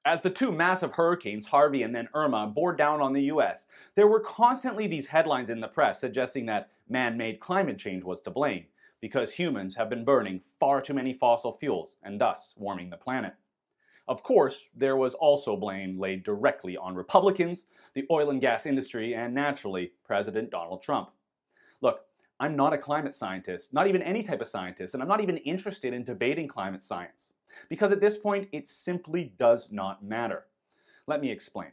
As the two massive hurricanes, Harvey and then Irma, bore down on the US, there were constantly these headlines in the press suggesting that man-made climate change was to blame, because humans have been burning far too many fossil fuels and thus warming the planet. Of course, there was also blame laid directly on Republicans, the oil and gas industry, and naturally, President Donald Trump. Look, I'm not a climate scientist, not even any type of scientist, and I'm not even interested in debating climate science. Because at this point, it simply does not matter. Let me explain.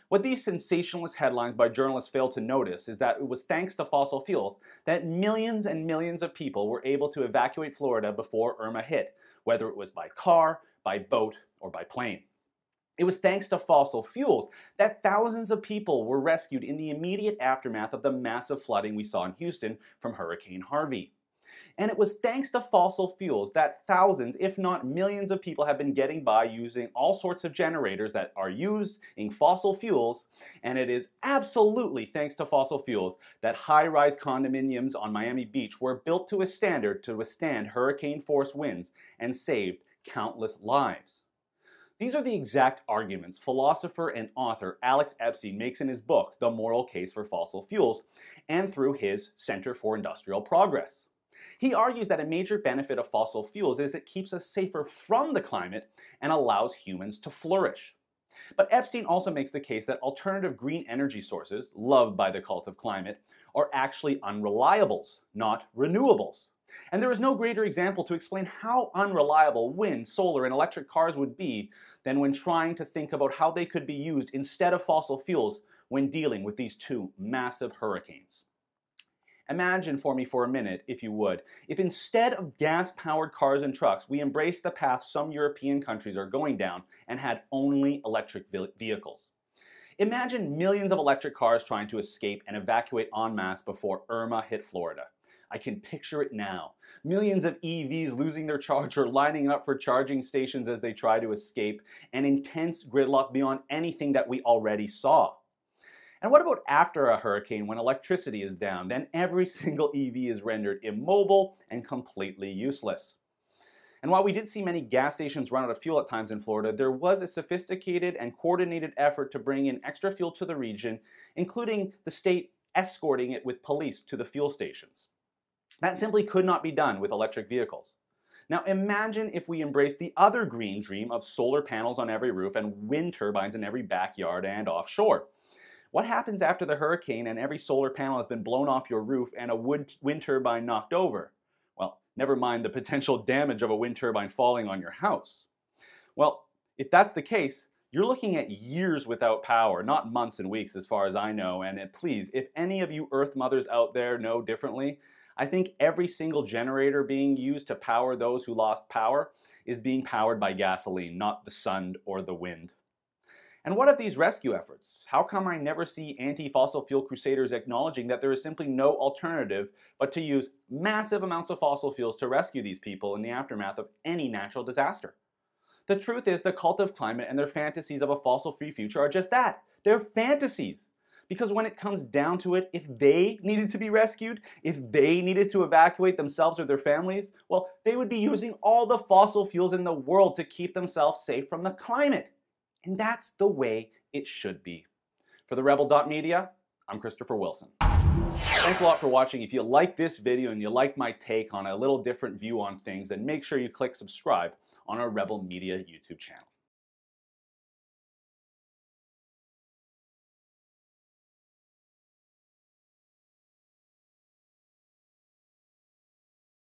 What these sensationalist headlines by journalists fail to notice is that it was thanks to fossil fuels that millions and millions of people were able to evacuate Florida before Irma hit, whether it was by car, by boat, or by plane. It was thanks to fossil fuels that thousands of people were rescued in the immediate aftermath of the massive flooding we saw in Houston from Hurricane Harvey. And it was thanks to fossil fuels that thousands, if not millions of people have been getting by using all sorts of generators that are using fossil fuels, and it is absolutely thanks to fossil fuels that high-rise condominiums on Miami Beach were built to a standard to withstand hurricane-force winds and saved countless lives. These are the exact arguments philosopher and author Alex Epstein makes in his book, The Moral Case for Fossil Fuels, and through his Center for Industrial Progress. He argues that a major benefit of fossil fuels is it keeps us safer from the climate and allows humans to flourish. But Epstein also makes the case that alternative green energy sources, loved by the cult of climate, are actually unreliables, not renewables. And there is no greater example to explain how unreliable wind, solar, and electric cars would be than when trying to think about how they could be used instead of fossil fuels when dealing with these two massive hurricanes. Imagine for me for a minute, if you would, if instead of gas-powered cars and trucks, we embraced the path some European countries are going down and had only electric vehicles. Imagine millions of electric cars trying to escape and evacuate en masse before Irma hit Florida. I can picture it now. Millions of EVs losing their charge or lining up for charging stations as they try to escape, and intense gridlock beyond anything that we already saw. And what about after a hurricane when electricity is down? Then every single EV is rendered immobile and completely useless. And while we did see many gas stations run out of fuel at times in Florida, there was a sophisticated and coordinated effort to bring in extra fuel to the region, including the state escorting it with police to the fuel stations. That simply could not be done with electric vehicles. Now imagine if we embraced the other green dream of solar panels on every roof and wind turbines in every backyard and offshore. What happens after the hurricane and every solar panel has been blown off your roof and a wind turbine knocked over? Well, never mind the potential damage of a wind turbine falling on your house. Well, if that's the case, you're looking at years without power, not months and weeks as far as I know. And please, if any of you Earth mothers out there know differently, I think every single generator being used to power those who lost power is being powered by gasoline, not the sun or the wind. And what of these rescue efforts? How come I never see anti-fossil fuel crusaders acknowledging that there is simply no alternative but to use massive amounts of fossil fuels to rescue these people in the aftermath of any natural disaster? The truth is, the cult of climate and their fantasies of a fossil-free future are just that. They're fantasies. Because when it comes down to it, if they needed to be rescued, if they needed to evacuate themselves or their families, well, they would be using all the fossil fuels in the world to keep themselves safe from the climate. And that's the way it should be. For the Rebel.media, I'm Christopher Wilson. Thanks a lot for watching. If you like this video and you like my take on a little different view on things, then make sure you click subscribe on our Rebel Media YouTube channel.